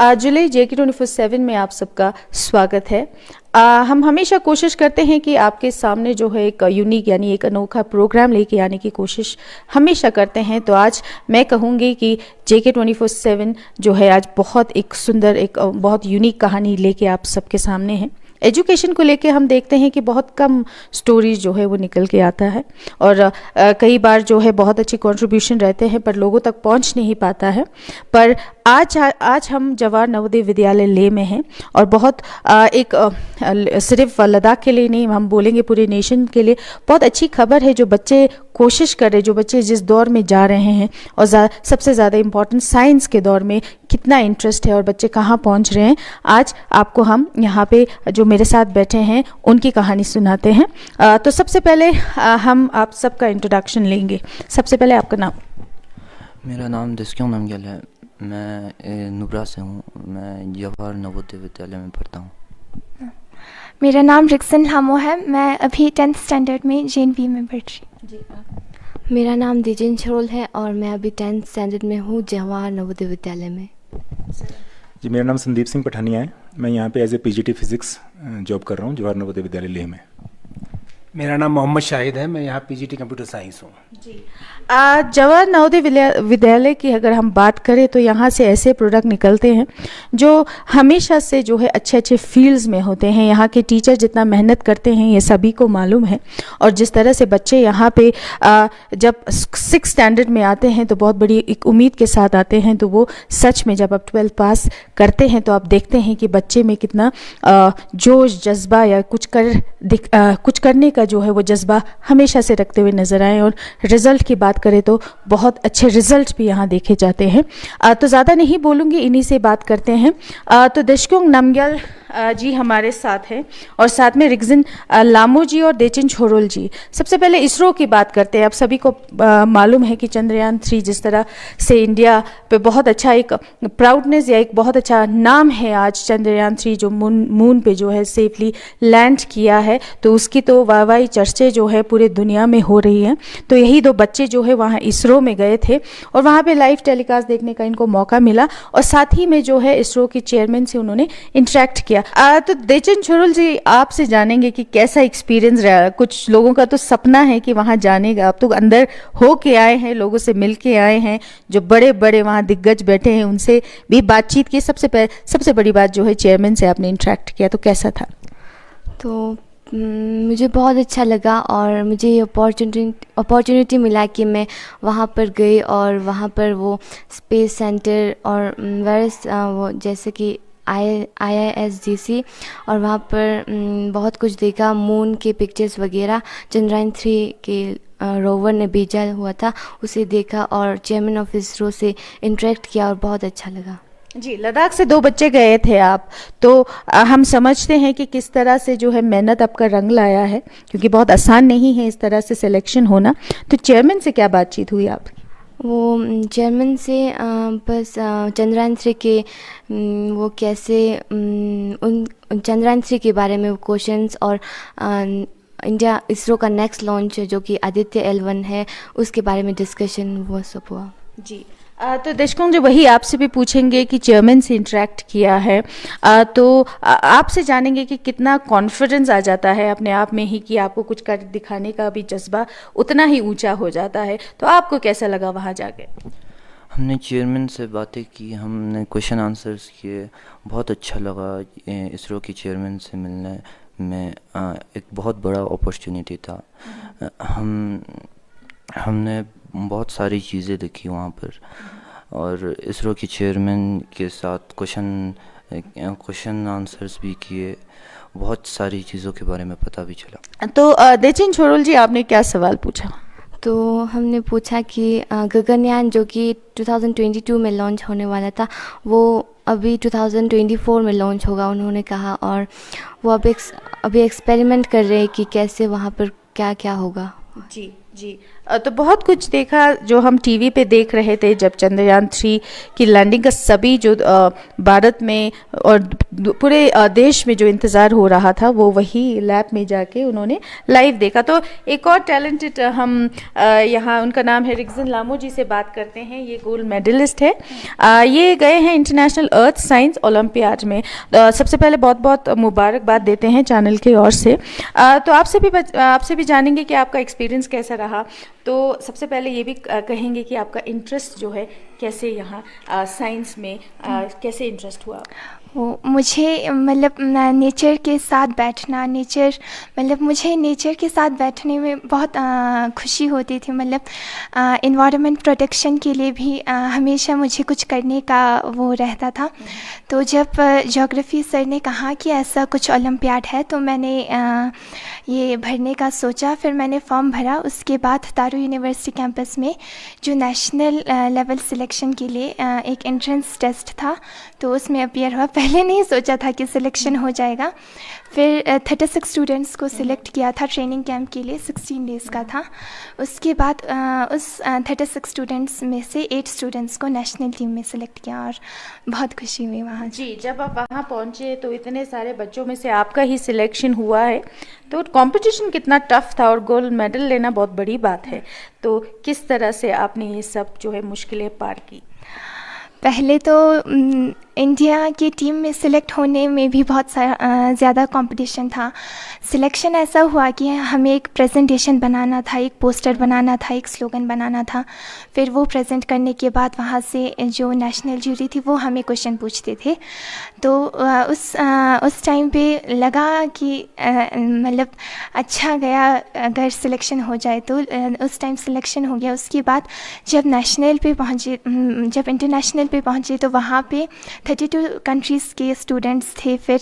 जुलाई JK24/7 में आप सबका स्वागत है। हम हमेशा कोशिश करते हैं कि आपके सामने जो है एक यूनिक यानी एक अनोखा प्रोग्राम लेके आने की कोशिश हमेशा करते हैं। तो आज मैं कहूँगी कि JK24/7 जो है आज बहुत एक सुंदर एक बहुत यूनिक कहानी लेके आप सबके सामने है। एजुकेशन को लेके हम देखते हैं कि बहुत कम स्टोरीज जो है वो निकल के आता है और कई बार जो है बहुत अच्छी कंट्रीब्यूशन रहते हैं पर लोगों तक पहुंच नहीं पाता है। पर आज हम जवाहर नवोदय विद्यालय ले में हैं और बहुत सिर्फ लद्दाख के लिए नहीं, हम बोलेंगे पूरे नेशन के लिए बहुत अच्छी खबर है। जो बच्चे कोशिश कर रहे, जो बच्चे जिस दौर में जा रहे हैं और सबसे ज़्यादा इम्पॉर्टेंट साइंस के दौर में कितना इंटरेस्ट है और बच्चे कहाँ पहुँच रहे हैं, आज आपको हम यहाँ पे जो मेरे साथ बैठे हैं उनकी कहानी सुनाते हैं। तो सबसे पहले हम आप सबका इंट्रोडक्शन लेंगे। सबसे पहले आपका नाम। मेरा नाम दिस्क्यों नमग्याल है। मैं नुब्रा से हूँ। मैं जवाहर नवोदय विद्यालय में पढ़ता हूँ। मेरा नाम रिक्सन हामो है। मैं अभी 10th स्टैंडर्ड में JNV में पढ़ रही हूँ। मेरा नाम दिजिन छरोल है और मैं अभी 10th स्टैंडर्ड में हूँ जवाहर नवोदय विद्यालय में। जी, मेरा नाम संदीप सिंह पठानिया है। मैं यहाँ पे as a PGT physics job कर रहा हूँ जवाहर नवोदय विद्यालय लेह में। मेरा नाम मोहम्मद शाहिद है। मैं यहाँ PGT कंप्यूटर साइंस हूँ। जी, जवाहर नवोदय विद्यालय की अगर हम बात करें तो यहाँ से ऐसे प्रोडक्ट निकलते हैं जो हमेशा से जो है अच्छे अच्छे फील्ड्स में होते हैं। यहाँ के टीचर जितना मेहनत करते हैं ये सभी को मालूम है और जिस तरह से बच्चे यहाँ पे जब 6th स्टैंडर्ड में आते हैं तो बहुत बड़ी एक उम्मीद के साथ आते हैं। तो वो सच में जब आप 12th पास करते हैं तो आप देखते हैं कि बच्चे में कितना जोश, जज्बा या कुछ करने का जो है वो जज्बा हमेशा से रखते हुए नजर आए। और रिजल्ट की बात करें तो बहुत अच्छे रिजल्ट भी यहाँ देखे जाते हैं। तो ज़्यादा नहीं बोलूँगी, इन्हीं से बात करते हैं। तो दिस्क्यों नमग्याल जी हमारे साथ हैं और साथ में रिक्सन लामो जी और देचिन छोरोल जी। सबसे पहले इसरो की बात करते हैं। आप सभी को मालूम है कि चंद्रयान 3 जिस तरह से इंडिया पे बहुत अच्छा एक प्राउडनेस या एक बहुत अच्छा नाम है आज चंद्रयान 3 जो मून पे जो है सेफली लैंड किया है, तो उसकी तो वाहवाही चर्चे जो है पूरे दुनिया में हो रही है। तो यही दो बच्चे जो है वहाँ इसरो में गए थे और वहाँ पे लाइव टेलीकास्ट देखने का इनको मौका मिला और साथ ही में जो है इसरो के चेयरमैन से उन्होंने इंटरेक्ट किया। तो देचिन छोरोल जी आपसे जानेंगे कि कैसा एक्सपीरियंस रहा। कुछ लोगों का तो सपना है कि वहाँ जाने का, आप तो अंदर हो के आए हैं, लोगों से मिल के आए हैं, जो बड़े बड़े वहाँ दिग्गज बैठे हैं उनसे भी बातचीत की। सबसे बड़ी बात जो है चेयरमैन से आपने इंटरेक्ट किया, तो कैसा था? तो मुझे बहुत अच्छा लगा और मुझे ये अपॉर्चुनिटी मिला कि मैं वहाँ पर गई और वहाँ पर वो स्पेस सेंटर और वो जैसे कि IISGC और वहाँ पर बहुत कुछ देखा। मून के पिक्चर्स वगैरह चंद्रयान 3 के रोवर ने भेजा हुआ था उसे देखा और चेयरमैन ऑफ इसरो से इंटरेक्ट किया और बहुत अच्छा लगा। जी, लद्दाख से 2 बच्चे गए थे आप, तो हम समझते हैं कि किस तरह से जो है मेहनत आपका रंग लाया है, क्योंकि बहुत आसान नहीं है इस तरह से सिलेक्शन होना। तो चेयरमैन से क्या बातचीत हुई आपकी? वो चेयरमैन से बस चंद्रयान 3 के वो कैसे उन चंद्रयान 3 के बारे में क्वेश्चंस और इंडिया इसरो का नेक्स्ट लॉन्च जो कि आदित्य L1 है उसके बारे में डिस्कशन वो सब हुआ। जी, तो दर्शकों जो वही आपसे भी पूछेंगे कि चेयरमैन से इंटरेक्ट किया है, तो आपसे जानेंगे कि कितना कॉन्फिडेंस आ जाता है अपने आप में ही कि आपको कुछ कर दिखाने का भी जज्बा उतना ही ऊंचा हो जाता है। तो आपको कैसा लगा वहाँ जाके? हमने चेयरमैन से बातें की, हमने क्वेश्चन आंसर्स किए, बहुत अच्छा लगा। इसरो की चेयरमैन से मिलने में एक बहुत बड़ा अपॉर्चुनिटी था। हमने बहुत सारी चीज़ें देखी वहाँ पर और इसरो के चेयरमैन के साथ क्वेश्चन आंसर्स भी किए, बहुत सारी चीज़ों के बारे में पता भी चला। तो देचिन छोरोल जी आपने क्या सवाल पूछा? तो हमने पूछा कि गगनयान जो कि 2022 में लॉन्च होने वाला था वो अभी 2024 में लॉन्च होगा उन्होंने कहा, और वो अभी एक्सपेरिमेंट कर रहे हैं कि कैसे वहाँ पर क्या क्या होगा। जी, जी। तो बहुत कुछ देखा जो हम टीवी पे देख रहे थे जब चंद्रयान 3 की लैंडिंग का सभी जो भारत में और पूरे देश में जो इंतज़ार हो रहा था वो वही लैब में जाके उन्होंने लाइव देखा। तो एक और टैलेंटेड हम यहाँ उनका नाम है रिक्सन लामो जी से बात करते हैं। ये गोल्ड मेडलिस्ट है। ये गए हैं इंटरनेशनल अर्थ साइंस ओलंपियाड में। सबसे पहले बहुत बहुत मुबारकबाद देते हैं चैनल की ओर से। तो आपसे भी जानेंगे कि आपका एक्सपीरियंस कैसा रहा। तो सबसे पहले ये भी कहेंगे कि आपका इंटरेस्ट जो है कैसे यहाँ साइंस में कैसे इंटरेस्ट हुआ? वो मुझे मतलब नेचर के साथ बैठना, मुझे नेचर के साथ बैठने में बहुत खुशी होती थी। मतलब इन्वायरमेंट प्रोटेक्शन के लिए भी हमेशा मुझे कुछ करने का वो रहता था। तो जब ज्योग्राफी सर ने कहा कि ऐसा कुछ ओलंपियाड है तो मैंने ये भरने का सोचा। फिर मैंने फॉर्म भरा। उसके बाद तारू यूनिवर्सिटी कैंपस में जो नेशनल लेवल सिलेक्शन के लिए एक एंट्रेंस टेस्ट था तो उसमें अपीयर हुआ। पहले नहीं सोचा था कि सिलेक्शन हो जाएगा। फिर 36 स्टूडेंट्स को सिलेक्ट किया था ट्रेनिंग कैंप के लिए, 16 डेज़ का था। उसके बाद उस 36 स्टूडेंट्स में से 8 स्टूडेंट्स को नेशनल टीम में सिलेक्ट किया और बहुत खुशी हुई वहाँ। जी, जब आप वहाँ पहुँचे तो इतने सारे बच्चों में से आपका ही सिलेक्शन हुआ है, तो कंपटीशन कितना टफ था और गोल्ड मेडल लेना बहुत बड़ी बात है। तो किस तरह से आपने ये सब जो है मुश्किलें पार की? पहले तो इंडिया की टीम में सिलेक्ट होने में भी बहुत ज़्यादा कंपटीशन था। सिलेक्शन ऐसा हुआ कि हमें एक प्रेजेंटेशन बनाना था, एक पोस्टर बनाना था, एक स्लोगन बनाना था। फिर वो प्रेजेंट करने के बाद वहाँ से जो नेशनल जूरी थी वो हमें क्वेश्चन पूछते थे। तो उस टाइम पे लगा कि मतलब अच्छा गया अगर सिलेक्शन हो जाए तो। उस टाइम सिलेक्शन हो गया। उसके बाद जब इंटरनेशनल पे पहुँचे तो वहाँ पे 32 कंट्रीज़ के स्टूडेंट्स थे। फिर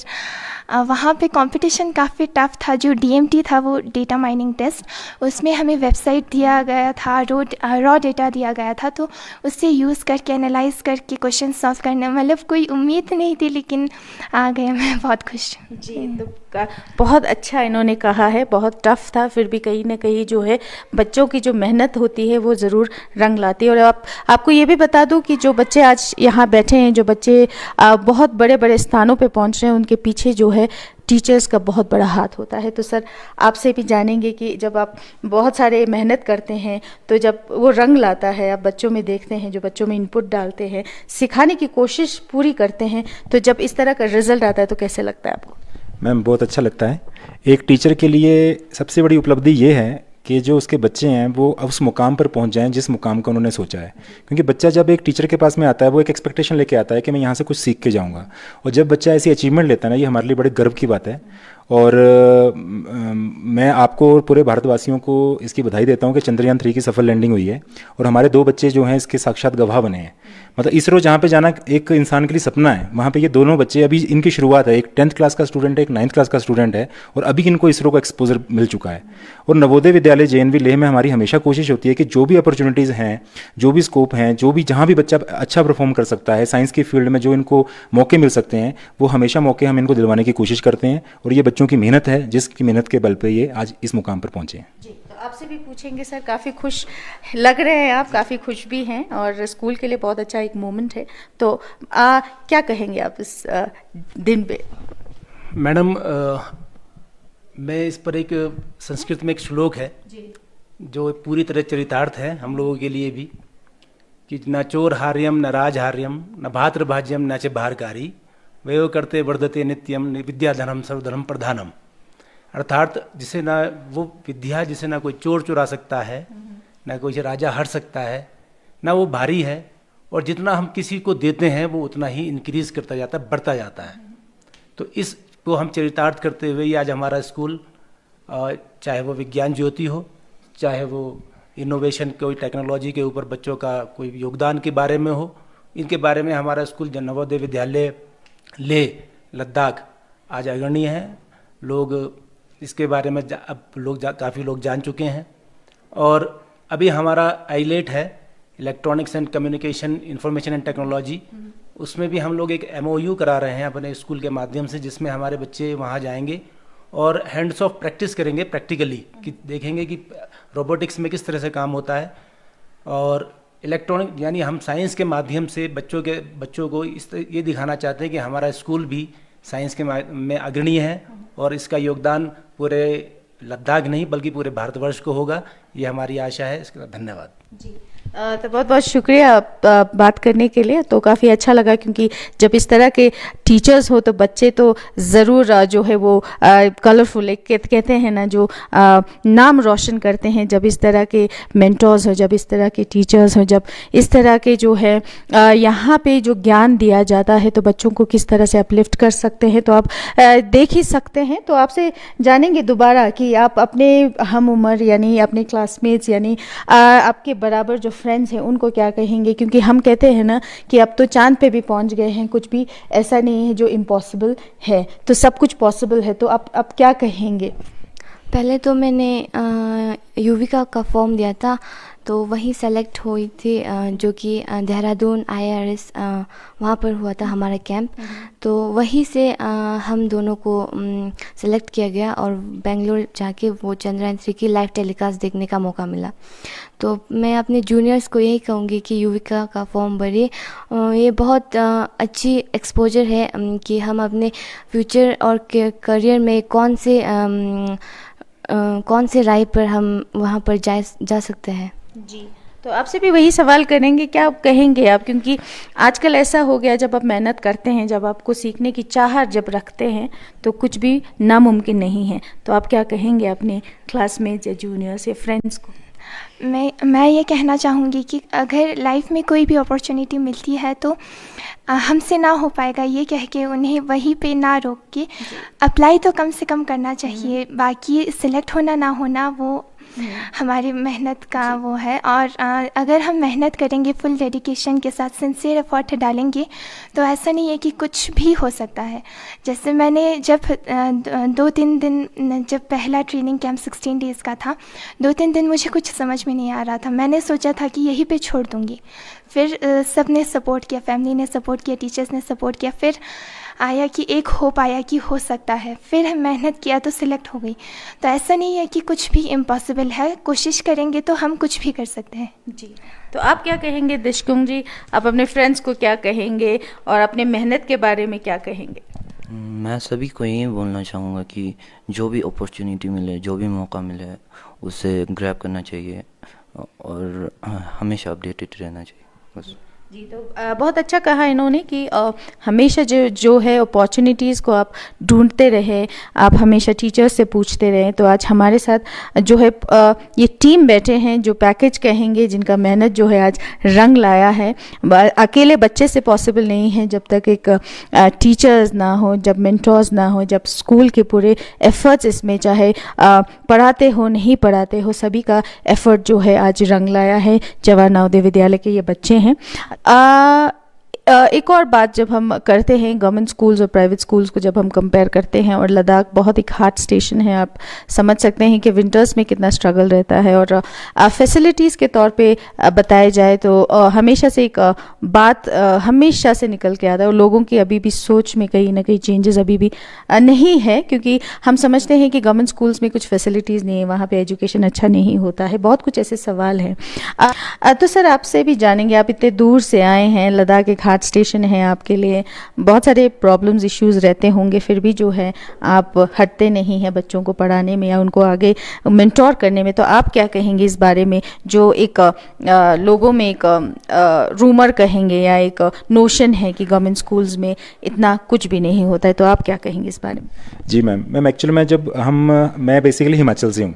वहाँ पे कंपटीशन काफ़ी टफ था। जो DMT था वो डेटा माइनिंग टेस्ट, उसमें हमें वेबसाइट दिया गया था, रॉ डेटा दिया गया था। तो उससे यूज़ करके एनालाइज करके क्वेश्चन सॉल्व करना, मतलब कोई उम्मीद नहीं थी लेकिन आ गया। मैं बहुत खुश हूँ। जी, तो बहुत अच्छा इन्होंने कहा है। बहुत टफ था, फिर भी कहीं ना कहीं जो है बच्चों की जो मेहनत होती है वो ज़रूर रंग लाती है। और आपको ये भी बता दूं कि जो बच्चे आज यहाँ बैठे हैं, जो बच्चे बहुत बड़े बड़े स्थानों पे पहुँच रहे हैं, उनके पीछे जो है टीचर्स का बहुत बड़ा हाथ होता है। तो सर आपसे भी जानेंगे कि जब आप बहुत सारे मेहनत करते हैं तो जब वो रंग लाता है, आप बच्चों में देखते हैं, जो बच्चों में इनपुट डालते हैं, सिखाने की कोशिश पूरी करते हैं, तो जब इस तरह का रिजल्ट आता है तो कैसे लगता है आपको? मैम बहुत अच्छा लगता है। एक टीचर के लिए सबसे बड़ी उपलब्धि ये है कि जो उसके बच्चे हैं वो उस मुकाम पर पहुंच जाएं जिस मुकाम का उन्होंने सोचा है। क्योंकि बच्चा जब एक टीचर के पास में आता है वो एक एक्सपेक्टेशन लेके आता है कि मैं यहाँ से कुछ सीख के जाऊँगा, और जब बच्चा ऐसी अचीवमेंट लेता है ना, ये हमारे लिए बड़े गर्व की बात है। और मैं आपको और पूरे भारतवासियों को इसकी बधाई देता हूँ कि चंद्रयान 3 की सफल लैंडिंग हुई है और हमारे 2 बच्चे जो हैं इसके साक्षात गवाह बने हैं। मतलब इसरो जहाँ पे जाना एक इंसान के लिए सपना है, वहाँ पे ये दोनों बच्चे, अभी इनकी शुरुआत है। एक 10th क्लास का स्टूडेंट है, एक 9th क्लास का स्टूडेंट है, और अभी इनको इसरो का एक्सपोजर मिल चुका है। और नवोदय विद्यालय JNV लेह में हमारी हमेशा कोशिश होती है कि जो भी अपॉर्चुनिटीज़ हैं, जो भी स्कोप हैं, जो भी जहाँ भी बच्चा अच्छा परफॉर्म कर सकता है साइंस की फील्ड में, जो इनको मौके मिल सकते हैं, वो हमेशा मौके हम इनको दिलवाने की कोशिश करते हैं। और ये बच्चों की मेहनत है, जिसकी मेहनत के बल पे ये आज इस मुकाम पर पहुँचे हैं। जी, तो आपसे भी पूछेंगे सर, काफ़ी खुश लग रहे हैं आप, काफ़ी खुश भी हैं और स्कूल के लिए बहुत अच्छा एक मोमेंट है। तो क्या कहेंगे आप इस दिन पे? मैडम, मैं इस पर एक संस्कृत में एक श्लोक है जो पूरी तरह चरितार्थ है हम लोगों के लिए भी, कि न चोर हार्यम न राजहार्यम न भातृभाज्यम न च बाहरकारी वयो करते वर्धते नित्यम विद्याधनम सर्वधर्म प्रधानम। अर्थात जिसे ना वो विद्या, जिसे ना कोई चोर चुरा सकता है, ना कोई राजा हर सकता है, ना वो भारी है, और जितना हम किसी को देते हैं वो उतना ही इंक्रीज करता जाता है, बढ़ता जाता है। तो इसको हम चरितार्थ करते हुए आज हमारा स्कूल, चाहे वो विज्ञान ज्योति हो, चाहे वो इनोवेशन कोई टेक्नोलॉजी के ऊपर बच्चों का कोई योगदान के बारे में हो, इनके बारे में हमारा स्कूल नवोदय विद्यालय लेह लद्दाख आज अग्रणी है। लोग इसके बारे में अब काफ़ी लोग जान चुके हैं। और अभी हमारा आईलेट है, electronics and communication information and technology, उसमें भी हम लोग एक MOU करा रहे हैं अपने स्कूल के माध्यम से, जिसमें हमारे बच्चे वहाँ जाएंगे और हैंड्स ऑफ प्रैक्टिस करेंगे प्रैक्टिकली, कि देखेंगे कि रोबोटिक्स में किस तरह से काम होता है। और इलेक्ट्रॉनिक यानी हम साइंस के माध्यम से बच्चों को ये दिखाना चाहते हैं कि हमारा स्कूल भी साइंस के में अग्रणी है और इसका योगदान पूरे लद्दाख नहीं बल्कि पूरे भारतवर्ष को होगा, ये हमारी आशा है। इसका धन्यवाद जी। तो बहुत बहुत शुक्रिया बात करने के लिए। तो काफ़ी अच्छा लगा, क्योंकि जब इस तरह के टीचर्स हो तो बच्चे तो ज़रूर जो है वो कलरफुल, एक कहते हैं ना, जो नाम रोशन करते हैं। जब इस तरह के मेंटर्स हो, जब इस तरह के टीचर्स हो, जब इस तरह के जो है यहाँ पे जो ज्ञान दिया जाता है तो बच्चों को किस तरह से अपलिफ्ट कर सकते हैं, तो आप देख ही सकते हैं। तो आपसे जानेंगे दोबारा कि आप अपने हम उम्र यानी अपने क्लासमेट्स यानी आपके बराबर जो फ्रेंड्स हैं उनको क्या कहेंगे, क्योंकि हम कहते हैं ना कि अब तो चांद पे भी पहुंच गए हैं, कुछ भी ऐसा नहीं है जो इम्पॉसिबल है, तो सब कुछ पॉसिबल है। तो आप क्या कहेंगे? पहले तो मैंने युविका का फॉर्म दिया था, तो वहीं सेलेक्ट हुई थी, जो कि देहरादून IIRS वहाँ पर हुआ था हमारा कैंप। तो वहीं से हम दोनों को सेलेक्ट किया गया और बेंगलोर जाके वो चंद्रयान-3 की लाइव टेलीकास्ट देखने का मौका मिला। तो मैं अपने जूनियर्स को यही कहूँगी कि युविका का फॉर्म भरिए। ये बहुत अच्छी एक्सपोजर है कि हम अपने फ्यूचर और करियर में कौन से राह पर हम वहाँ पर जा सकते हैं। जी, तो आपसे भी वही सवाल करेंगे, क्या आप कहेंगे आप, क्योंकि आजकल ऐसा हो गया, जब आप मेहनत करते हैं, जब आपको सीखने की चाह जब रखते हैं तो कुछ भी नामुमकिन नहीं है। तो आप क्या कहेंगे अपने क्लासमेट्स या जूनियर्स या फ्रेंड्स को? मैं ये कहना चाहूँगी कि अगर लाइफ में कोई भी अपॉर्चुनिटी मिलती है तो हमसे ना हो पाएगा ये कह के उन्हें वहीं पे ना रोक के अप्लाई तो कम से कम करना चाहिए। बाकी सिलेक्ट होना ना होना वो हमारी मेहनत का वो है। और अगर हम मेहनत करेंगे फुल डेडिकेशन के साथ, सिंसियर एफर्ट डालेंगे, तो ऐसा नहीं है कि कुछ भी हो सकता है। जैसे मैंने जब 2-3 दिन, जब पहला ट्रेनिंग कैंप 16 डेज़ का था, 2-3 दिन मुझे कुछ समझ में नहीं आ रहा था। मैंने सोचा था कि यहीं पे छोड़ दूँगी। फिर सब ने सपोर्ट किया, फैमिली ने सपोर्ट किया, टीचर्स ने सपोर्ट किया। फिर आया कि एक होप आया कि हो सकता है। फिर हम मेहनत किया तो सिलेक्ट हो गई। तो ऐसा नहीं है कि कुछ भी इम्पॉसिबल है, कोशिश करेंगे तो हम कुछ भी कर सकते हैं। जी, तो आप क्या कहेंगे दिशकुंग जी? आप अपने फ्रेंड्स को क्या कहेंगे और अपने मेहनत के बारे में क्या कहेंगे? मैं सभी को यही बोलना चाहूँगा कि जो भी अपॉर्चुनिटी मिले, जो भी मौका मिले, उसे ग्रैब करना चाहिए और हमेशा अपडेटेड रहना चाहिए, बस। जी, तो बहुत अच्छा कहा इन्होंने कि हमेशा जो है अपॉर्चुनिटीज़ को आप ढूंढते रहे, आप हमेशा टीचर्स से पूछते रहे। तो आज हमारे साथ जो है ये टीम बैठे हैं, जो पैकेज कहेंगे, जिनका मेहनत जो है आज रंग लाया है। अकेले बच्चे से पॉसिबल नहीं है, जब तक एक टीचर्स ना हो, जब मेंटर्स ना हो, जब स्कूल के पूरे एफर्ट्स इसमें, चाहे पढ़ाते हो नहीं पढ़ाते हो, सभी का एफर्ट जो है आज रंग लाया है। जवाहर नवोदय विद्यालय के ये बच्चे हैं। एक और बात जब हम करते हैं गवर्नमेंट स्कूल्स और प्राइवेट स्कूल्स को जब हम कंपेयर करते हैं, और लद्दाख बहुत एक हार्ड स्टेशन है, आप समझ सकते हैं कि विंटर्स में कितना स्ट्रगल रहता है। और फैसिलिटीज़ के तौर पे बताया जाए तो हमेशा से एक बात हमेशा से निकल के आता है, और लोगों की अभी भी सोच में कहीं ना कहीं चेंजेस अभी भी नहीं है, क्योंकि हम समझते हैं कि गवर्नमेंट स्कूल्स में कुछ फैसिलिटीज़ नहीं है, वहाँ पर एजुकेशन अच्छा नहीं होता है। बहुत कुछ ऐसे सवाल हैं। तो सर आपसे भी जानेंगे, आप इतने दूर से आए हैं, लद्दाख एक हार्ड स्टेशन है आपके लिए, बहुत सारे प्रॉब्लम्स इश्यूज रहते होंगे, फिर भी जो है आप हटते नहीं हैं बच्चों को पढ़ाने में या उनको आगे मेंटोर करने में। तो आप क्या कहेंगे इस बारे में, जो एक लोगों में एक रूमर कहेंगे या एक नोशन है कि गवर्नमेंट स्कूल्स में इतना कुछ भी नहीं होता है, तो आप क्या कहेंगे इस बारे में? जी मैम एक्चुअली मैं बेसिकली हिमाचल से हूँ,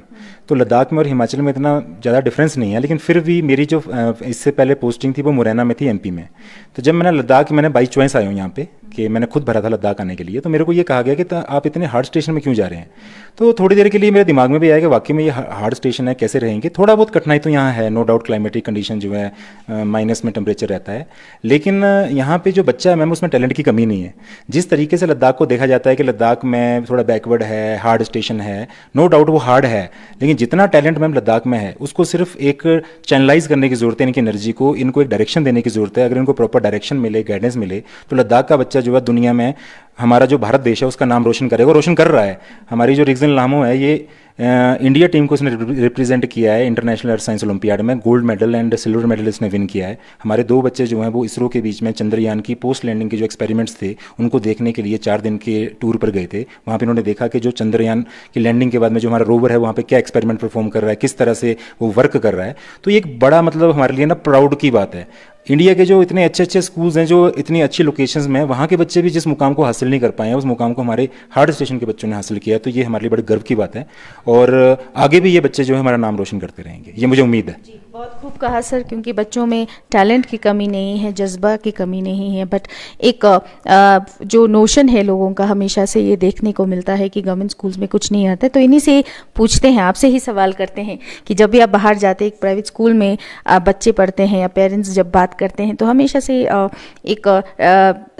तो लद्दाख में और हिमाचल में इतना ज़्यादा डिफरेंस नहीं है, लेकिन फिर भी मेरी जो इससे पहले पोस्टिंग थी वो मुरैना में थी, MP में। तो जब मैंने बाई चॉइस आया हूँ यहाँ पे, कि मैंने खुद भरा था लद्दाख आने के लिए, तो मेरे को ये कहा गया कि आप इतने हार्ड स्टेशन में क्यों जा रहे हैं। तो थोड़ी देर के लिए मेरे दिमाग में भी आया कि वाकई में ये हार्ड स्टेशन है, कैसे रहेंगे। थोड़ा बहुत कठिनाई तो यहाँ है, नो डाउट, क्लाइमेटिक कंडीशन जो है माइनस में टेम्परेचर रहता है, लेकिन यहाँ पे जो बच्चा है मैम उसमें टैलेंट की कमी नहीं है। जिस तरीके से लद्दाख को देखा जाता है कि लद्दाख में थोड़ा बैकवर्ड है, हार्ड स्टेशन है, नो डाउट वो हार्ड है, लेकिन जितना टैलेंट मैम लद्दाख में है उसको सिर्फ एक चैनलाइज करने की जरूरत है, इनकी एनर्जी को, इनको एक डायरेक्शन देने की जरूरत है। अगर इनको प्रॉपर डायरेक्शन मिले, गाइडेंस मिले, तो लद्दाख का बच्चा जो है दुनिया में हमारा जो भारत देश है उसका नाम रोशन करेगा, रोशन कर रहा है। हमारी जो रीजनल नामो है ये इंडिया टीम को उसने रिप्रेजेंट किया है इंटरनेशनल अर्थ साइंस ओलंपियाड में, gold medal and silver medal इसने विन किया है। हमारे 2 बच्चे जो हैं वो इसरो के बीच में चंद्रयान की पोस्ट लैंडिंग के जो एक्सपेरिमेंट्स थे उनको देखने के लिए 4 दिन के टूर पर गए थे। वहाँ पे उन्होंने देखा कि जो चंद्रयान की लैंडिंग के बाद में जो हमारा रोवर है वहाँ पे क्या एक्सपेरिमेंट परफॉर्म कर रहा है, किस तरह से वो वर्क कर रहा है। तो ये एक बड़ा मतलब हमारे लिए ना प्राउड की बात है। इंडिया के जो इतने अच्छे अच्छे स्कूल्स हैं, जो इतनी अच्छी लोकेशंस में, वहाँ के बच्चे भी जिस मुकाम को हासिल नहीं कर पाए हैं उस मुकाम को हमारे हार्ड स्टेशन के बच्चों ने हासिल किया। तो ये हमारे लिए बड़े गर्व की बात है और आगे भी ये बच्चे जो है हमारा नाम रोशन करते रहेंगे, ये मुझे उम्मीद है। जी, बहुत खूब कहा सर, क्योंकि बच्चों में टैलेंट की कमी नहीं है, जज्बा की कमी नहीं है, बट एक जो नोशन है लोगों का हमेशा से ये देखने को मिलता है कि गवर्नमेंट स्कूल्स में कुछ नहीं आता है। तो इन्हीं से पूछते हैं, आपसे ही सवाल करते हैं कि जब भी आप बाहर जाते हैं, एक प्राइवेट स्कूल में बच्चे पढ़ते हैं या पेरेंट्स जब बात करते हैं तो हमेशा से एक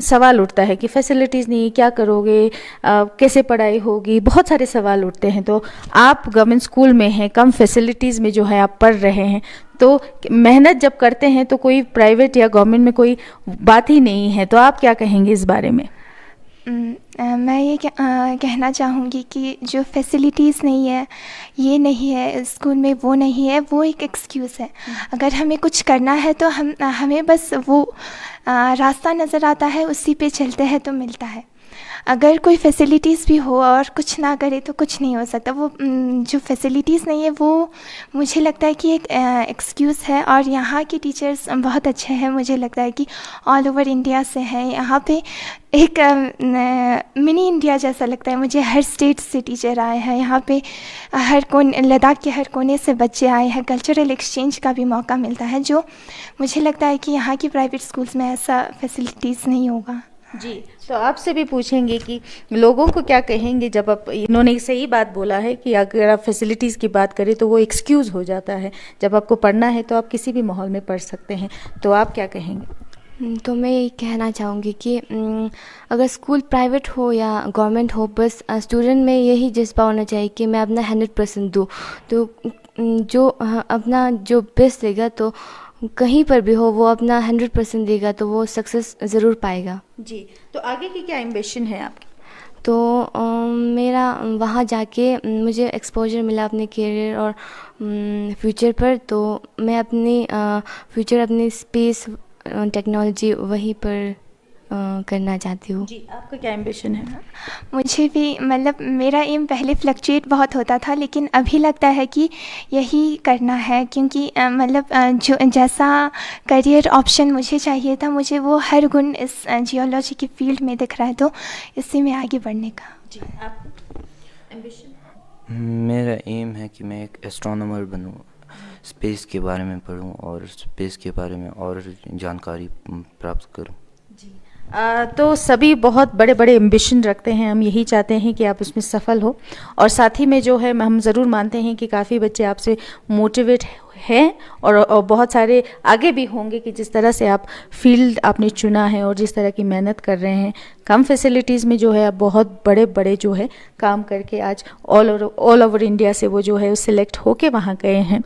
सवाल उठता है कि फैसिलिटीज़ नहीं, क्या करोगे, कैसे पढ़ाई होगी, बहुत सारे सवाल उठते हैं। तो आप गवर्नमेंट स्कूल में हैं, कम फैसिलिटीज़ में जो है आप पढ़ रहे हैं, तो मेहनत जब करते हैं तो कोई प्राइवेट या गवर्नमेंट में कोई बात ही नहीं है। तो आप क्या कहेंगे इस बारे में? मैं ये कहना चाहूँगी कि जो फैसिलिटीज़ नहीं है, ये नहीं है स्कूल में, वो नहीं है, वो एक एक्सक्यूज़ है। अगर हमें कुछ करना है तो हमें बस वो रास्ता नज़र आता है, उसी पे चलते हैं तो मिलता है। अगर कोई फैसिलिटीज़ भी हो और कुछ ना करे तो कुछ नहीं हो सकता। वो जो फैसिलिटीज़ नहीं है वो मुझे लगता है कि एक एक्सक्यूज़ है। और यहाँ के टीचर्स बहुत अच्छे हैं, मुझे लगता है कि ऑल ओवर इंडिया से हैं। यहाँ पे एक मिनी इंडिया जैसा लगता है मुझे। हर स्टेट से टीचर आए हैं यहाँ पे, लद्दाख के हर कोने से बच्चे आए हैं। कल्चरल एक्सचेंज का भी मौका मिलता है, जो मुझे लगता है कि यहाँ की प्राइवेट स्कूल्स में ऐसा फैसिलिटीज़ नहीं होगा। जी, तो आपसे भी पूछेंगे कि लोगों को क्या कहेंगे जब आप, इन्होंने सही बात बोला है कि अगर आप फैसिलिटीज़ की बात करें तो वो एक्सक्यूज़ हो जाता है। जब आपको पढ़ना है तो आप किसी भी माहौल में पढ़ सकते हैं, तो आप क्या कहेंगे? तो मैं ये कहना चाहूँगी कि अगर स्कूल प्राइवेट हो या गवर्नमेंट हो, बस स्टूडेंट में यही जज्बा होना चाहिए कि मैं अपना 100% दूँ। तो जो अपना जो बेस्ट देगा, तो कहीं पर भी हो वो अपना 100% देगा, तो वो सक्सेस ज़रूर पाएगा। जी, तो आगे की क्या एम्बिशन है आपकी? तो मेरा वहाँ जाके मुझे एक्सपोजर मिला अपने करियर और फ्यूचर पर, तो मैं अपनी फ्यूचर अपनी स्पेस टेक्नोलॉजी वहीं पर करना चाहती हूँ। जी, आपका क्या एम्बिशन है? मुझे भी मतलब मेरा एम पहले फ्लक्चुएट बहुत होता था, लेकिन अभी लगता है कि यही करना है, क्योंकि मतलब जो जैसा करियर ऑप्शन मुझे चाहिए था, मुझे वो हर गुण इस जियोलॉजी की फील्ड में दिख रहा है, तो इसी में आगे बढ़ने का। जी, आप एम्बिशन? मेरा एम है कि मैं एक एस्ट्रोनॉमर बनूं, स्पेस के बारे में पढूं और स्पेस के बारे में और जानकारी प्राप्त करूं। जी, तो सभी बहुत बड़े बड़े एम्बिशन रखते हैं। हम यही चाहते हैं कि आप उसमें सफल हो, और साथ ही में जो है हम ज़रूर मानते हैं कि काफ़ी बच्चे आपसे मोटिवेट हैं और बहुत सारे आगे भी होंगे कि जिस तरह से आप फील्ड आपने चुना है और जिस तरह की मेहनत कर रहे हैं, कम फैसिलिटीज़ में जो है आप बहुत बड़े बड़े जो है काम करके आज ऑल ओवर इंडिया से वो जो है सिलेक्ट होके वहाँ गए हैं।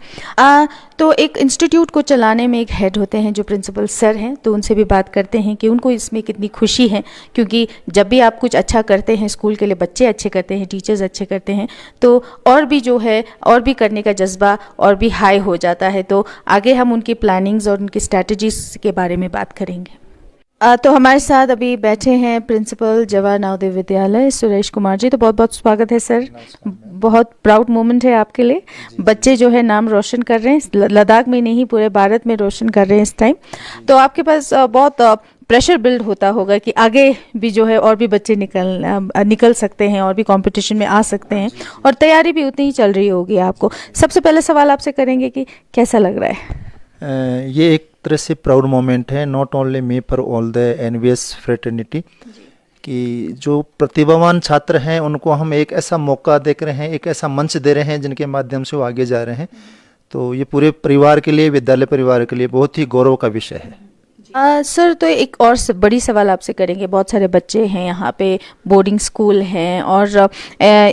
तो एक इंस्टीट्यूट को चलाने में एक हेड होते हैं जो प्रिंसिपल सर हैं, तो उनसे भी बात करते हैं कि उनको इसमें कितनी खुशी है, क्योंकि जब भी आप कुछ अच्छा करते हैं स्कूल के लिए, बच्चे अच्छे करते हैं, टीचर्स अच्छे करते हैं, तो और भी जो है और भी करने का जज्बा और भी हाई हो जाता है। तो आगे हम उनकी प्लानिंग्स और उनकी स्ट्रैटेजीज के बारे में बात करेंगे। तो हमारे साथ अभी बैठे हैं प्रिंसिपल जवाहर नवोदय विद्यालय सुरेश कुमार जी। तो बहुत बहुत स्वागत है सर, बहुत प्राउड मोमेंट है आपके लिए। बच्चे जो है नाम रोशन कर रहे हैं, लद्दाख में नहीं पूरे भारत में रोशन कर रहे हैं इस टाइम। तो आपके पास बहुत प्रेशर बिल्ड होता होगा कि आगे भी जो है और भी बच्चे निकल सकते हैं और भी कंपटीशन में आ सकते हैं, और तैयारी भी उतनी ही चल रही होगी आपको। सबसे पहले सवाल आपसे करेंगे कि कैसा लग रहा है? ये एक तरह से प्राउड मोमेंट है, नॉट ओनली मी पर ऑल द एनवीएस फ्रेटर्निटी, कि जो प्रतिभावान छात्र हैं उनको हम एक ऐसा मौका दे रहे हैं, एक ऐसा मंच दे रहे हैं जिनके माध्यम से वो आगे जा रहे हैं। तो ये पूरे परिवार के लिए, विद्यालय परिवार के लिए बहुत ही गौरव का विषय है। सर तो एक और बड़ी सवाल आपसे करेंगे। बहुत सारे बच्चे हैं यहाँ पे, बोर्डिंग स्कूल हैं, और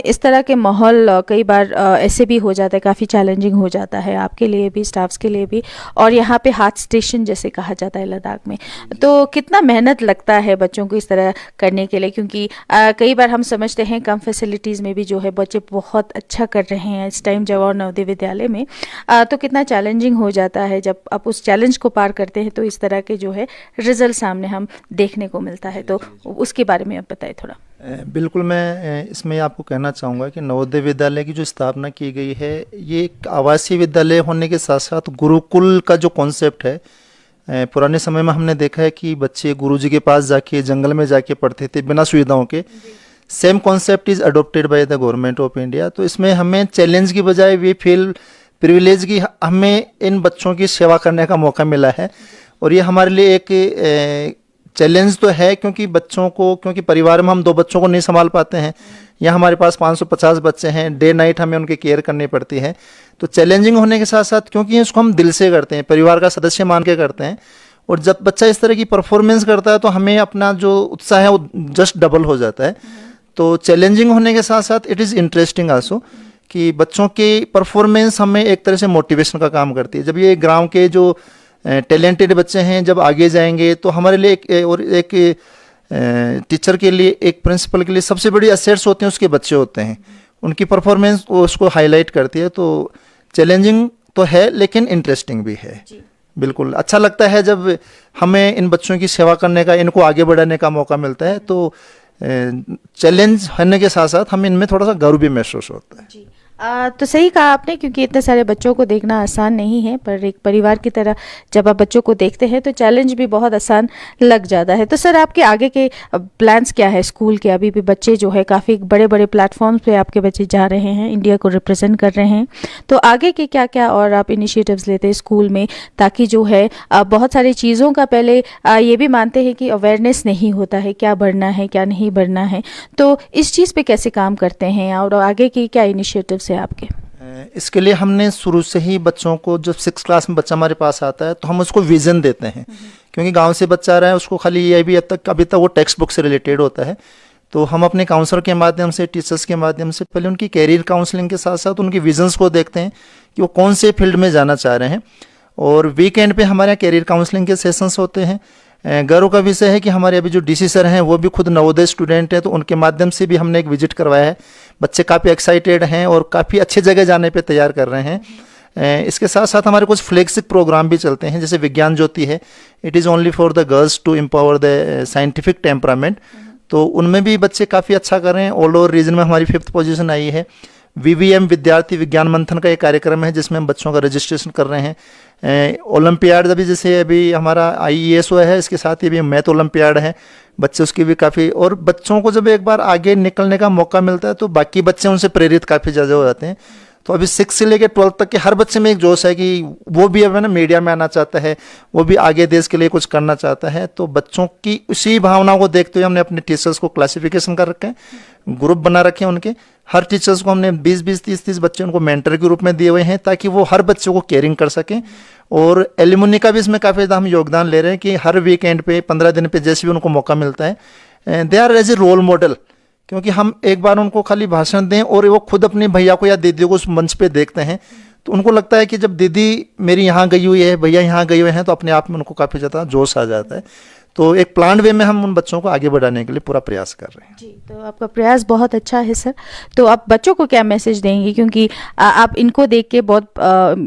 इस तरह के माहौल कई बार ऐसे भी हो जाता है, काफ़ी चैलेंजिंग हो जाता है आपके लिए भी, स्टाफ्स के लिए भी, और यहाँ पे हार्ट स्टेशन जैसे कहा जाता है लद्दाख में। तो कितना मेहनत लगता है बच्चों को इस तरह करने के लिए, क्योंकि कई बार हम समझते हैं कम फैसिलिटीज़ में भी जो है बच्चे बहुत अच्छा कर रहे हैं इस टाइम जवाहर नवोदय विद्यालय में। तो कितना चैलेंजिंग हो जाता है जब आप उस चैलेंज को पार करते हैं तो इस तरह के जो है रिजल्ट सामने हम देखने को मिलता है। तो उसके बारे में आप बताएं थोड़ा। बिल्कुल, मैं इसमें आपको कहना चाहूँगा कि नवोदय विद्यालय की जो स्थापना की गई है, ये एक आवासीय विद्यालय होने के साथ साथ गुरुकुल का जो कॉन्सेप्ट है, पुराने समय में हमने देखा है कि बच्चे गुरुजी के पास जाके जंगल में जाके पढ़ते थे बिना सुविधाओं के। Same concept is adopted by the government of India. तो इसमें हमें चैलेंज की बजाय वी फील प्रिविलेज की हमें इन बच्चों की सेवा करने का मौका मिला है, और ये हमारे लिए एक चैलेंज तो है, क्योंकि परिवार में हम 2 बच्चों को नहीं संभाल पाते हैं, या हमारे पास 550 बच्चे हैं, डे नाइट हमें उनकी केयर करनी पड़ती है। तो चैलेंजिंग होने के साथ साथ, क्योंकि इसको हम दिल से करते हैं, परिवार का सदस्य मान के करते हैं, और जब बच्चा इस तरह की परफॉर्मेंस करता है तो हमें अपना जो उत्साह है वो जस्ट डबल हो जाता है। तो चैलेंजिंग होने के साथ साथ इट इज़ इंटरेस्टिंग आल्सो, कि बच्चों की परफॉर्मेंस हमें एक तरह से मोटिवेशन का काम करती है। जब ये गांव के जो टैलेंटेड बच्चे हैं जब आगे जाएंगे, तो हमारे लिए एक टीचर के लिए, एक प्रिंसिपल के लिए सबसे बड़ी असेट्स होते हैं उसके बच्चे होते हैं, उनकी परफॉर्मेंस उसको हाईलाइट करती है। तो चैलेंजिंग तो है लेकिन इंटरेस्टिंग भी है। बिल्कुल अच्छा लगता है जब हमें इन बच्चों की सेवा करने का, इनको आगे बढ़ाने का मौका मिलता है। तो चैलेंज होने के साथ साथ हमें इनमें थोड़ा सा गर्व भी महसूस होता है। तो सही कहा आपने, क्योंकि इतने सारे बच्चों को देखना आसान नहीं है, पर एक परिवार की तरह जब आप बच्चों को देखते हैं तो चैलेंज भी बहुत आसान लग जाता है। तो सर आपके आगे के प्लान्स क्या है स्कूल के? अभी भी बच्चे जो है काफ़ी बड़े बड़े प्लेटफॉर्म्स पे आपके बच्चे जा रहे हैं, इंडिया को रिप्रेजेंट कर रहे हैं, तो आगे के क्या क्या और आप इनिशिएटिव्स लेते हैं स्कूल में, ताकि जो है बहुत सारी चीज़ों का पहले ये भी मानते हैं कि अवेयरनेस नहीं होता है, क्या बढ़ना है क्या नहीं बढ़ना है, तो इस चीज़ पर कैसे काम करते हैं और आगे की क्या इनिशिएटिव्स है आपके? इसके लिए हमने शुरू से ही बच्चों को, जब 6th क्लास में बच्चा हमारे पास आता है तो हम उसको विज़न देते हैं, क्योंकि गांव से बच्चा आ रहा है, उसको खाली ये भी अभी तक वो टेक्स्ट बुक से रिलेटेड होता है। तो हम अपने काउंसलर के माध्यम से, टीचर्स के माध्यम से पहले उनकी कैरियर काउंसलिंग के साथ साथ उनकी विजन्स को देखते हैं कि वो कौन से फील्ड में जाना चाह रहे हैं। और वीकेंड पे हमारे यहाँ कैरियर काउंसलिंग के सेशंस होते हैं। गर्व का विषय है कि हमारे अभी जो डीसी सर हैं वो भी खुद नवोदय स्टूडेंट हैं, तो उनके माध्यम से भी हमने एक विजिट करवाया है। बच्चे काफ़ी एक्साइटेड हैं और काफ़ी अच्छी जगह जाने पे तैयार कर रहे हैं। इसके साथ साथ हमारे कुछ फ्लैगशिप प्रोग्राम भी चलते हैं, जैसे विज्ञान ज्योति है, it is only for the girls to empower the scientific temperament. तो उनमें भी बच्चे काफ़ी अच्छा कर रहे हैं। ऑल ओवर रीजन में हमारी 5th पोजीशन आई है। VVM विद्यार्थी विज्ञान मंथन का एक कार्यक्रम है जिसमें हम बच्चों का रजिस्ट्रेशन कर रहे हैं। ओलंपियाड अभी जैसे अभी हमारा IES हुआ है, इसके साथ ही भी मैथ ओलंपियाड है, बच्चे उसकी भी काफ़ी, और बच्चों को जब एक बार आगे निकलने का मौका मिलता है तो बाकी बच्चे उनसे प्रेरित काफ़ी ज़्यादा हो जाते हैं। तो अभी 6 से लेकर 12 तक के हर बच्चे में एक जोश है कि वो भी अब है ना मीडिया में आना चाहता है, वो भी आगे देश के लिए कुछ करना चाहता है। तो बच्चों की उसी भावना को देखते हुए हमने अपने टीचर्स को क्लासिफिकेशन कर रखे हैं, ग्रुप बना रखे हैं उनके। हर टीचर्स को हमने 20-20, 30-30 बच्चे उनको मेंटर के रूप में दिए हुए हैं, ताकि वो हर बच्चे को केयरिंग कर सकें। और एल्युमनी का भी इसमें काफ़ी ज़्यादा हम योगदान ले रहे हैं कि हर वीकेंड पे 15 दिन पे जैसे भी उनको मौका मिलता है, they are as a role model, क्योंकि हम एक बार उनको खाली भाषण दें और वो खुद अपने भैया को या दीदी को उस मंच पे देखते हैं, तो उनको लगता है कि जब दीदी मेरी यहाँ गई हुई है, भैया यहाँ गए हुए हैं, तो अपने आप में उनको काफ़ी ज़्यादा जोश आ जाता है। तो एक प्लान वे में हम उन बच्चों को आगे बढ़ाने के लिए पूरा प्रयास कर रहे हैं। जी, तो आपका प्रयास बहुत अच्छा है सर। तो आप बच्चों को क्या मैसेज देंगे, क्योंकि आप इनको देख के बहुत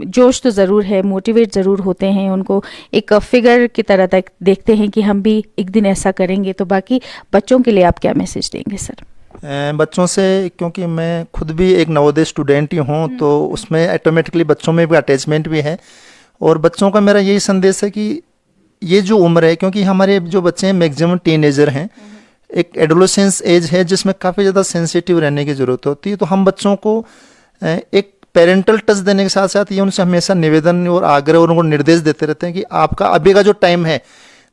जोश तो ज़रूर है, मोटिवेट ज़रूर होते हैं, उनको एक फिगर की तरह तक देखते हैं कि हम भी एक दिन ऐसा करेंगे, तो बाकी बच्चों के लिए आप क्या मैसेज देंगे सर? बच्चों से, क्योंकि मैं खुद भी एक नवोदय स्टूडेंट ही हूँ, तो उसमें ऑटोमेटिकली बच्चों में भी अटैचमेंट भी है। और बच्चों का मेरा यही संदेश है कि ये जो उम्र है, क्योंकि हमारे जो बच्चे हैं मैक्सिमम टीनेजर हैं, एक एडोलेसेंस एज है जिसमें काफ़ी ज़्यादा सेंसिटिव रहने की ज़रूरत होती है। तो हम बच्चों को एक पेरेंटल टच देने के साथ साथ ये उनसे हमेशा निवेदन और आग्रह और उनको निर्देश देते रहते हैं कि आपका अभी का जो टाइम है,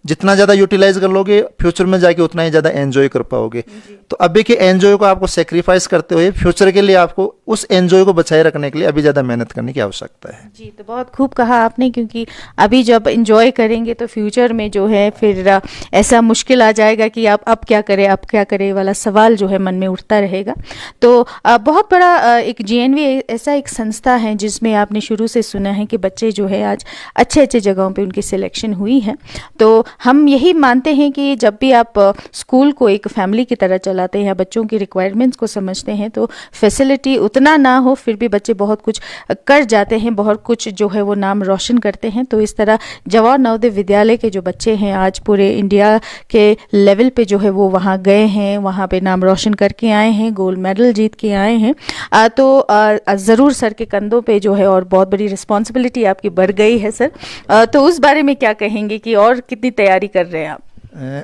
जितना ज़्यादा यूटिलाइज कर लोगे फ्यूचर में जाके उतना ही ज़्यादा एंजॉय कर पाओगे। तो अभी के एंजॉय को आपको सेक्रीफाइस करते हुए फ्यूचर के लिए आपको उस एंजॉय को बचाए रखने के लिए अभी ज़्यादा मेहनत करने की आवश्यकता है। जी, तो बहुत खूब कहा आपने, क्योंकि अभी जब इंजॉय करेंगे तो फ्यूचर में जो है फिर ऐसा मुश्किल आ जाएगा कि आप अब क्या करें वाला सवाल जो है मन में उठता रहेगा। तो बहुत बड़ा एक JNV ऐसा एक संस्था है जिसमें आपने शुरू से सुना है कि बच्चे जो है आज अच्छे अच्छे जगहों पे उनकी सिलेक्शन हुई है। तो हम यही मानते हैं कि जब भी आप स्कूल को एक फैमिली की तरह चलाते हैं, बच्चों की रिक्वायरमेंट्स को समझते हैं, तो फैसिलिटी उतना ना हो फिर भी बच्चे बहुत कुछ कर जाते हैं, बहुत कुछ जो है वो नाम रोशन करते हैं। तो इस तरह जवाहर नवोदय विद्यालय के जो बच्चे हैं आज पूरे इंडिया के लेवल पे जो है वो वहाँ गए हैं, वहाँ पे नाम रोशन करके आए हैं, गोल्ड मेडल जीत के आए हैं। तो ज़रूर सर के कंधों पे जो है और बहुत बड़ी रिस्पॉन्सिबिलिटी आपकी बढ़ गई है सर। तो उस बारे में क्या कहेंगे कि और कितनी तैयारी कर रहे हैं आप?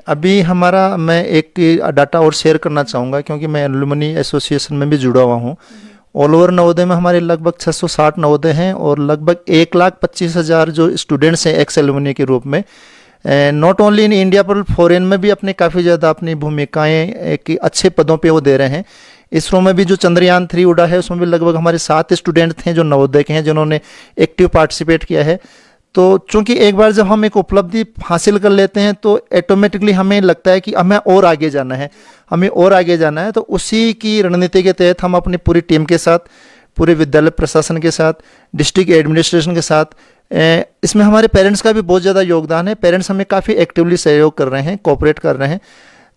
अभी हमारा, मैं एक डाटा और शेयर करना चाहूँगा क्योंकि मैं एलुमनी एसोसिएशन में भी जुड़ा हुआ हूँ। ऑल ओवर नवोदय में हमारे लगभग 660 नवोदय हैं और लगभग 1,25,000 जो स्टूडेंट्स हैं एक्स एलुमनी के रूप में, नॉट ओनली इन इंडिया पर फॉरेन में भी अपने काफ़ी ज़्यादा अपनी भूमिकाएं एक अच्छे पदों पे वो दे रहे हैं। इसरो में भी जो चंद्रयान 3 उड़ा है उसमें भी लगभग हमारे 7 स्टूडेंट थे जो नवोदय के हैं जिन्होंने एक्टिव पार्टिसिपेट किया है। तो चूंकि एक बार जब हम एक उपलब्धि हासिल कर लेते हैं तो ऑटोमेटिकली हमें लगता है कि हमें और आगे जाना है, हमें और आगे जाना है। तो उसी की रणनीति के तहत हम अपनी पूरी टीम के साथ, पूरे विद्यालय प्रशासन के साथ, डिस्ट्रिक्ट एडमिनिस्ट्रेशन के साथ, इसमें हमारे पेरेंट्स का भी बहुत ज़्यादा योगदान है। पेरेंट्स हमें काफ़ी एक्टिवली सहयोग कर रहे हैं, कोऑपरेट कर रहे हैं।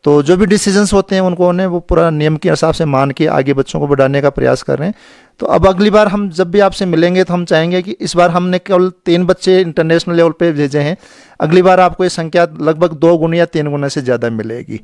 तो जो भी डिसीजंस होते हैं उनको उन्हें वो पूरा नियम के हिसाब से मान के आगे बच्चों को बढ़ाने का प्रयास कर रहे हैं। तो अब अगली बार हम जब भी आपसे मिलेंगे तो हम चाहेंगे कि इस बार हमने केवल 3 बच्चे इंटरनेशनल लेवल पे भेजे हैं, अगली बार आपको ये संख्या लगभग 2 गुना या 3 गुना से ज़्यादा मिलेगी।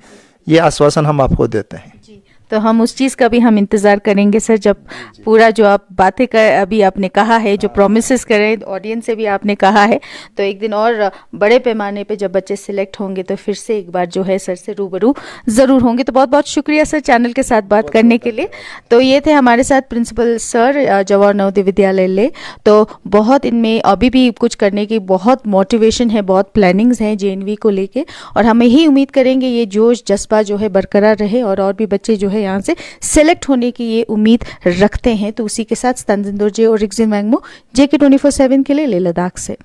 ये आश्वासन हम आपको देते हैं। तो हम उस चीज़ का भी हम इंतज़ार करेंगे सर, जब पूरा जो आप बातें कर अभी आपने कहा है, जो प्रोमिसेस करें ऑडियंस से भी आपने कहा है, तो एक दिन और बड़े पैमाने पे जब बच्चे सिलेक्ट होंगे तो फिर से एक बार जो है सर से रूबरू ज़रूर होंगे। तो बहुत बहुत शुक्रिया सर चैनल के साथ बात करने के लिए। तो ये थे हमारे साथ प्रिंसिपल सर जवाहर नवोदय विद्यालय ले। तो बहुत इनमें अभी भी कुछ करने की बहुत मोटिवेशन है, बहुत प्लानिंग्स हैं JNV को लेके, और हम यही उम्मीद करेंगे ये जोश जज्बा जो है बरकरार रहे और भी बच्चे जो है यहाँ से सेलेक्ट होने की ये उम्मीद रखते हैं। तो उसी के साथ स्तनजिंदोर जे और रिक्जिन वैंगमो JK 24/7 के लिए लेह लद्दाख से।